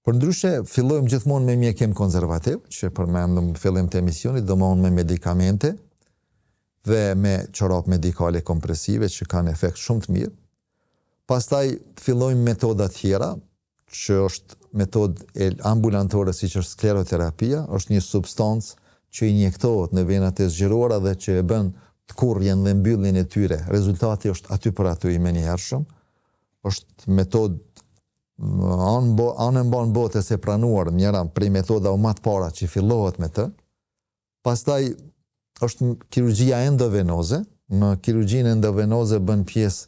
Përndryshe, fillojmë gjithmonë me mjekim konservativ, që përmendëm fillim të emisionit, domthonë me medikamente dhe me çorap medikale kompresive që kanë efekt shumë të mirë. Pastaj fillojmë metoda tjera, që është metodë ambulantore siç është skleroterapia, është një substancë që injektohet në venat e zgjeruara dhe që e bën të kurrjen dhe mbylljen e tyre. Rezultati është aty për aty i menjëhershëm. Është metodë anë mban botës e pranuar, njëra prej metodave më të para që fillohet me të. Pastaj është kirurgjia endovenoze. Në kirurgjinë endovenoze bën pjesë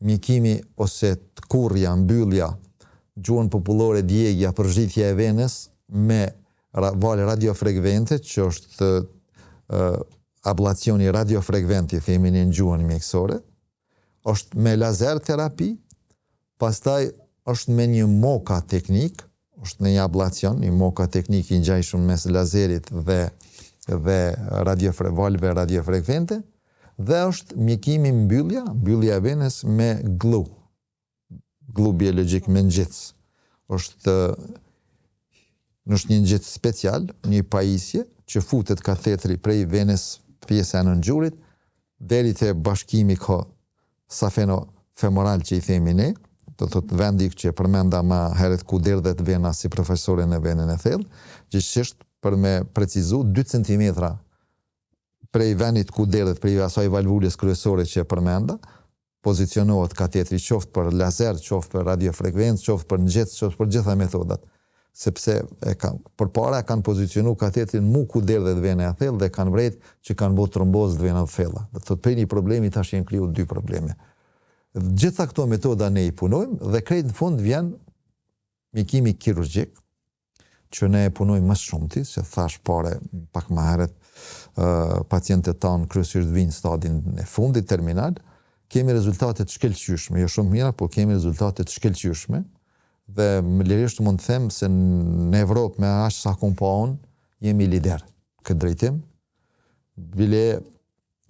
mjekimi ose të kurrja, mbyllja, gjuhën popullore djegja, përzhitja e venës me valë radiofrekvente, që është ablacioni radiofrekventi, themi në gjuhën mjekësore. Është me lazer terapi, pastaj është me një moka teknik, është në një ablacion, një moka teknik i ngjajshëm mes lazerit dhe valve radiofrekvente, dhe është mjekimi mbyllja e venës me glu biologjik, me ngjitës. Është një ngjitës special, një pajisje që futet katetri prej venës pjesë e nëngjurit deri te bashkimi safeno-femoral që i themi ne, do thotë vendi që përmenda më herët ku derdhet vena si profesore në venën e thellë, gjithsesi për me precizu 2 cm prej venit ku derdhet prej asaj valvulës kryesore që përmenda, pozicionohet katetri qoftë për lazer, qoftë për radiofrekvencë, qoftë për ngjitës, qoftë për gjitha metodat. Sepse përpara kanë pozicionu katetrin mu ku derdhet vena e thellë dhe kanë vret që kanë bërë trombozë të venave thella. Do thotë për një problemi tash janë kriju 2 probleme. Gjitha këto metoda ne i punojmë dhe krejt në fund vjen mjekimi kirurgjik, që ne e punojmë më shumëti, se thash pare pak më herët, pacientët tanë kryesisht vinë stadin e fundit terminal, kemi rezultate të shkëlqyeshme, jo shumë mira, po kemi rezultate të shkëlqyeshme, dhe më lirisht mund të them se në Evropë me aq sa kompon jemi lider këtë drejtim. Bile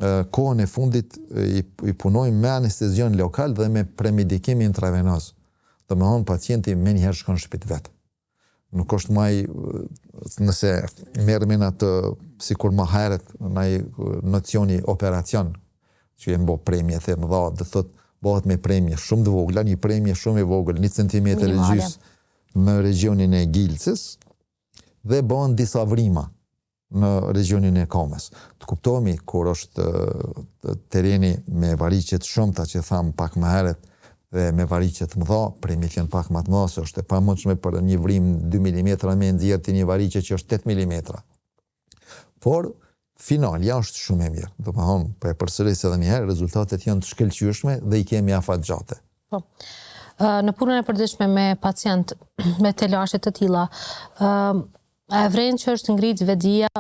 kohën e fundit i punojmë me anestezion lokal dhe me premedikim intravenoz. Domethënë pacienti menjëherë shkon në shtëpi vet. Nuk është maj, nëse merrem atë sikur më herët në nocioni operacion, që jemi bo premje të mëdha, do thotë bëhet me premje shumë të vogla, një premje shumë e vogël, 1 centimetër e gjys në regionin e gilcës, dhe bëhen disa vrima në regionin e komës. Të kuptohemi kur është tereni me variqe të shumta që tham pak më herët dhe me variqe të mëdha, premjet janë pak më të mëdha, se është e pamundshme për një vrim 2 mm me nxjerrti një variqe që është 8 mm. Por finalja është shumë e mirë. Domethënë, po e përsëris edhe një herë, rezultatet janë të shkëlqyeshme dhe i kemi afatgjate. Po. Në punën e përditshme me pacient me telashe të tilla, a e vren që është ngrit vetdia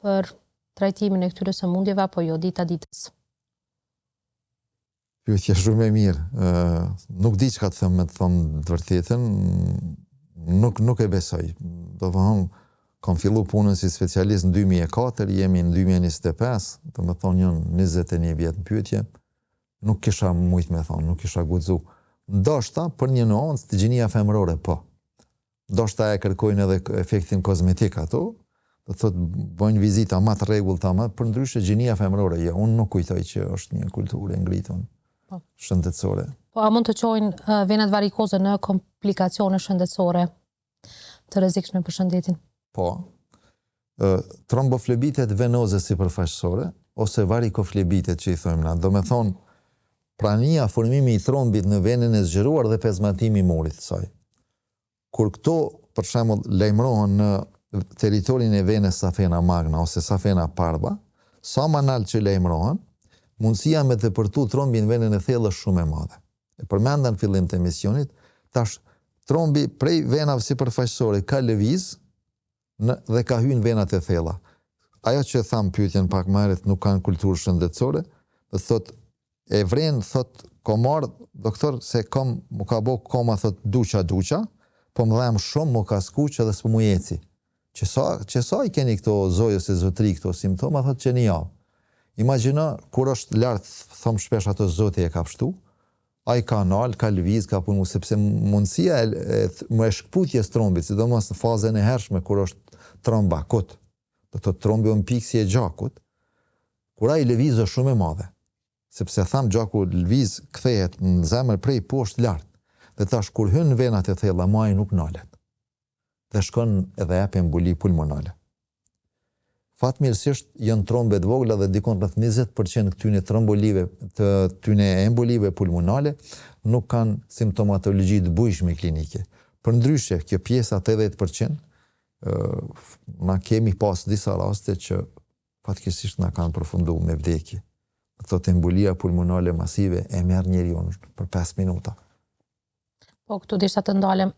për trajtimin e këtyre sëmundjeve apo jo dita ditës? Pyetje shumë e mirë. Nuk di çka të them, me të thonë të vërtetën, nuk e besoj. Domethënë, kam fillu punën si specialist në 2004, jemi në 2025, të me thonë janë 21 vjetë në pyetje, nuk kisha mujtë me thonë, nuk kisha guxu. Ndoshta për një nuancë të gjinia femërore, po. Ndoshta e kërkojnë edhe efektin kozmetik ato, do thotë bëjnë vizita më të rregullta, për ndryshe gjinia femërore, jo, unë nuk kujtoj që është një kulturë e ngritur shëndetësore. Po a mund të çojnë venat varikoze në komplikacione shëndetësore të rrezikshme për shëndetin? Po, tromboflebitet venoze sipërfaqësore, ose varikoflebitet që i thojmë na, do me thonë prania, formimi i trombit në venën e zgjeruar dhe pezmatimi i murit të saj. Kur këto, për shembull, lajmërohen në territorin e venës safena magna ose safena parva, sa më nalt që lajmërohen, mundësia me të përtu trombin në venën e thellë është shumë e madhe. E përmenda në fillim të emisionit, tash trombi prej venave sipërfaqësore ka lëviz dhe ka hyrë në venat e thella. Ajo që tham pyetjen pak më herët, nuk kanë kulturë shëndetësore, do thotë e vren, thotë komar, doktor, se mu ka bo koma, thotë duqa, po më dhem shumë, mu ka skuq edhe s'po mu eci. Që sa i keni këto zojë ose zotri, këto simptoma, thotë që një javë. Imagjino, kur është lartë, thom shpesh ato zoti e ka pështu, ai ka nal, ka lëviz, ka punu, sepse mundësia e shkputjes trombit, sidomos në fazën e hershme kur është tromb akut, do të thotë trombi në pikë si e gjakut, kur ai lëviz është shumë e madhe. Sepse tham gjaku lëviz kthehet në zemër prej poshtë lart. Dhe tash kur hyn në venat e thella, ai nuk nalet. Dhe shkon edhe jep emboli pulmonale. Fatmirësisht janë trombe të vogla dhe dikon rreth 20% këtyne trombolive këtyne embolive pulmonale nuk kanë simptomatologji të bujshme klinike. Përndryshe, kjo pjesa 80% na kemi pas disa raste që fatkeqësisht na kanë përfunduar me vdekje. Thotë embolia pulmonale masive e merr njeriu për 5 minuta. Po këtu desha të ndalem,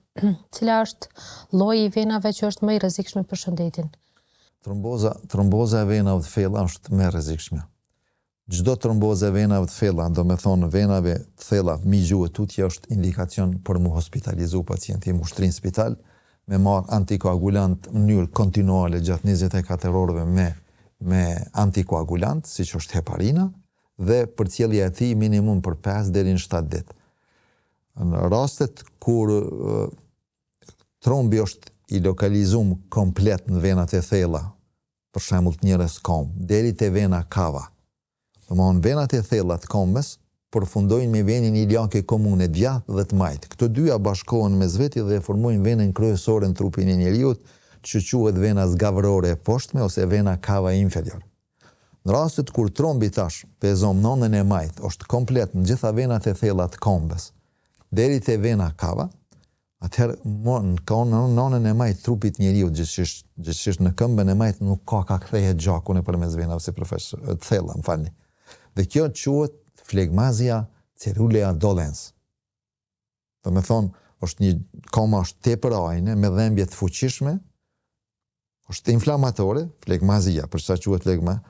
cila është lloji i venave që është më i rrezikshëm për shëndetin? Tromboza e venave të thella është më e rrezikshme. Çdo tromboza e venave të thella, do me thonë venave të thella mi gjuhë tutje është indikacion për mu hospitalizu pacienti, mu shtrin spital, me marr antikoagulant në mënyrë kontinuale gjatë 24 orëve me antikoagulant, siç është heparina, dhe përcjellja e tij minimum për 5 deri në 7 ditë. Në rastet kur trombi është i lokalizuar komplet në venat e thella, për shembull të njerëz kom, deri te vena cava. Domthonë venat e thella të kombës përfundojnë me venin iliake komune djathtë dhe të majtë. Këto dyja bashkohen mes veti dhe formojnë venën kryesore në trupin e njeriu, që quhet vena zgavrore e poshtme ose vena cava inferior. Në rastet kur trombi tash pezon nënën e majtë, është komplet në gjitha venat e thella të kombës, deri te vena cava, atëherë në nënën e majtë trupit njeriu, gjithçish në këmbën e majtë nuk ka kthehet gjaku nëpërmes venave ose të thella, më falni. Dhe kjo quhet flegmazia cerulea dolens. Do me thonë, është një koma është tepër ajne, me dhembje të fuqishme, është inflamatore, flegmazia, për çfarë quhet flegma,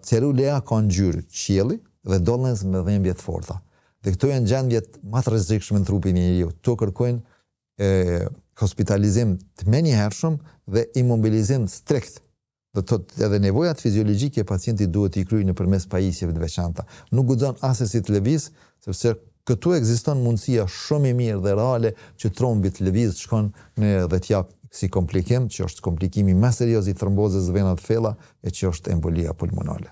cerulea ka ngjyrë qielli dhe dolens me dhembje të forta. Dhe këto janë gjendjet më të rrezikshme në trupin e njeriu. Këto kërkojnë hospitalizim të menjëhershëm dhe imobilizim strikt. Do të thotë edhe nevojat fiziologjike e pacientit duhet i kryejë nëpërmes pajisjeve të veçanta. Nuk guxon as si të lëviz, sepse këtu ekziston mundësia shumë e mirë dhe reale që trombi të lëviz shkon dhe të jap si komplikim, që është komplikimi më serioz i trombozës venave të thella, e që është embolia pulmonale.